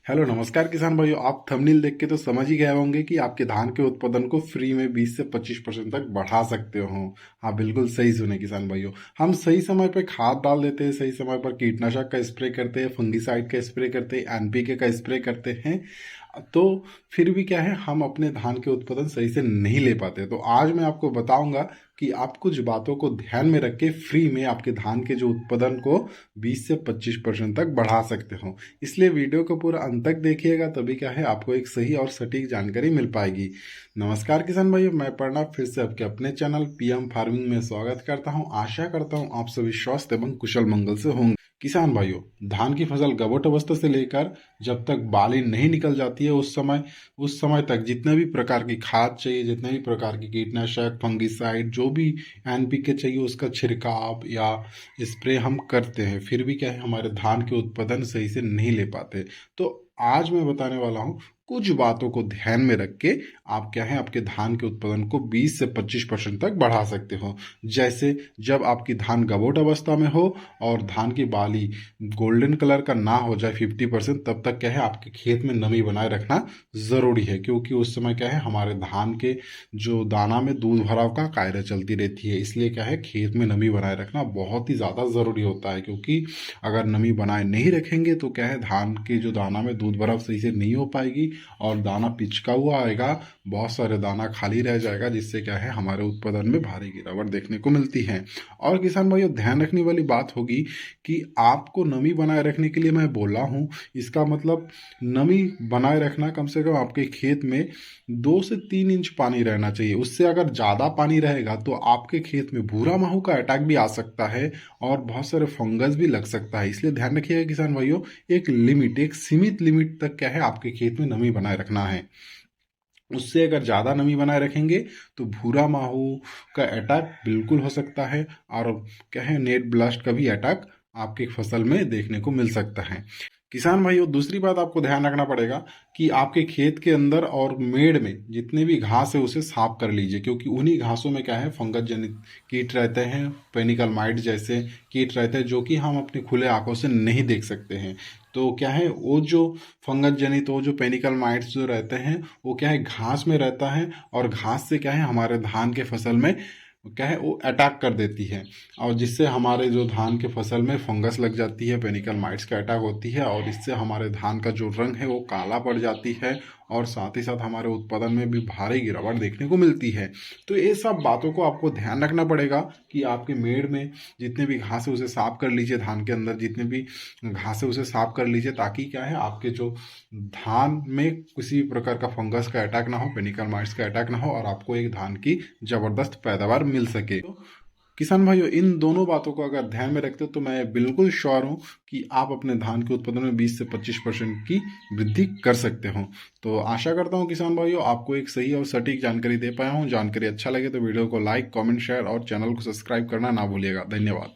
Hello नमस्कार किसान भाइयों। आप थंबनेल देख के तो समझ ही गए होंगे कि आपके धान के उत्पादन को फ्री में 20 से 25% तक बढ़ा सकते हो। हाँ, बिल्कुल सही सुने किसान भाइयों। हम सही समय पे खाद डाल देते हैं, सही समय पर कीटनाशक का स्प्रे करते हैं, फंगिसाइड का स्प्रे करते हैं, एनपीके का स्प्रे करते हैं, तो फिर भी क्या है, हम अपने धान के उत्पादन सही से नहीं ले पाते। तो आज मैं आपको बताऊंगा कि आप कुछ बातों को ध्यान में रख के फ्री में आपके धान के जो उत्पादन को 20 से 25% तक बढ़ा सकते हो। इसलिए वीडियो को पूरा अंत तक देखिएगा, तभी क्या है आपको एक सही और सटीक जानकारी मिल पाएगी। नमस्कार किसान भाइयों, मैं प्रणव फिर से आपके अपने चैनल पीएम फार्मिंग में स्वागत करता हूं। आशा करता हूं आप सभी स्वस्थ एवं कुशल मंगल से होंगे। किसान भाइयों, धान की फसल गबोट अवस्था से लेकर जब तक बाली नहीं निकल जाती है उस समय तक जितने भी प्रकार की खाद चाहिए, जितने भी प्रकार की कीटनाशक, फंगिसाइड, जो भी एनपीके चाहिए, उसका छिड़काव या स्प्रे हम करते हैं, फिर भी क्या है हमारे धान के उत्पादन सही से नहीं ले पाते। तो आज मैं बताने वाला हूँ कुछ बातों को ध्यान में रख के आप क्या है आपके धान के उत्पादन को 20 से 25% तक बढ़ा सकते हो। जैसे जब आपकी धान गबोट अवस्था में हो और धान की बाली गोल्डन कलर का ना हो जाए 50%, तब तक क्या है आपके खेत में नमी बनाए रखना ज़रूरी है, क्योंकि उस समय क्या है हमारे धान के जो दाना में दूध भराव का कार्य चलती रहती है। इसलिए क्या है खेत में नमी बनाए रखना बहुत ही ज़्यादा ज़रूरी होता है, क्योंकि अगर नमी बनाए नहीं रखेंगे तो क्या है धान के जो दाना में दूध भराव सही से नहीं हो पाएगी और दाना पिचका हुआ आएगा, बहुत सारे दाना खाली रह जाएगा, जिससे क्या है हमारे उत्पादन में भारी गिरावट देखने को मिलती है। और किसान भाइयों, ध्यान रखने वाली बात होगी कि आपको नमी बनाए रखने के लिए मैं बोला हूँ, इसका मतलब नमी बनाए रखना कम से कम आपके खेत में 2 से 3 इंच पानी रहना चाहिए। उससे अगर ज़्यादा पानी रहेगा तो आपके खेत में भूरा माहू का अटैक भी आ सकता है और बहुत सारे फंगस भी लग सकता है। इसलिए ध्यान रखिएगा किसान भाइयों, एक सीमित लिमिट तक क्या है आपके खेत में नमी बनाए रखना है। उससे अगर ज़्यादा नमी बनाए रखेंगे तो भूरा माहू का अटैक बिल्कुल हो सकता है और क्या है नेट ब्लास्ट का भी अटैक आपकी फसल में देखने को मिल सकता है। किसान भाइयों, दूसरी बात आपको ध्यान रखना पड़ेगा कि आपके खेत के अंदर और मेड़ में जितने भी घास है उसे साफ कर लीजिए, क्योंकि उन्हीं घासों में क्या है फंगस जनित कीट रहते हैं, पेनिकल माइट जैसे कीट रहते हैं, जो कि हम अपनी खुले आंखों से नहीं देख सकते हैं। तो क्या है वो जो फंगस जनित वो जो पेनिकल माइट्स जो रहते हैं वो क्या है घास में रहता है और घास से क्या है हमारे धान के फसल में क्या है वो अटैक कर देती है, और जिससे हमारे जो धान के फसल में फंगस लग जाती है, पेनिकल माइट्स का अटैक होती है, और इससे हमारे धान का जो रंग है वो काला पड़ जाती है और साथ ही साथ हमारे उत्पादन में भी भारी गिरावट देखने को मिलती है। तो ये सब बातों को आपको ध्यान रखना पड़ेगा कि आपके मेड़ में जितने भी घास है उसे साफ कर लीजिए, धान के अंदर जितने भी घास है उसे साफ कर लीजिए, ताकि क्या है आपके जो धान में किसी भी प्रकार का फंगस का अटैक ना हो, पेनिकल माइट्स का अटैक ना हो, और आपको एक धान की जबरदस्त पैदावार मिल सके। तो किसान भाइयों, इन दोनों बातों को अगर ध्यान में रखते हो तो मैं बिल्कुल श्योर हूँ कि आप अपने धान के उत्पादन में 20 से 25% की वृद्धि कर सकते हो। तो आशा करता हूँ किसान भाइयों आपको एक सही और सटीक जानकारी दे पाया हूँ। जानकारी अच्छा लगे तो वीडियो को लाइक, कमेंट, शेयर और चैनल को सब्सक्राइब करना ना भूलिएगा। धन्यवाद।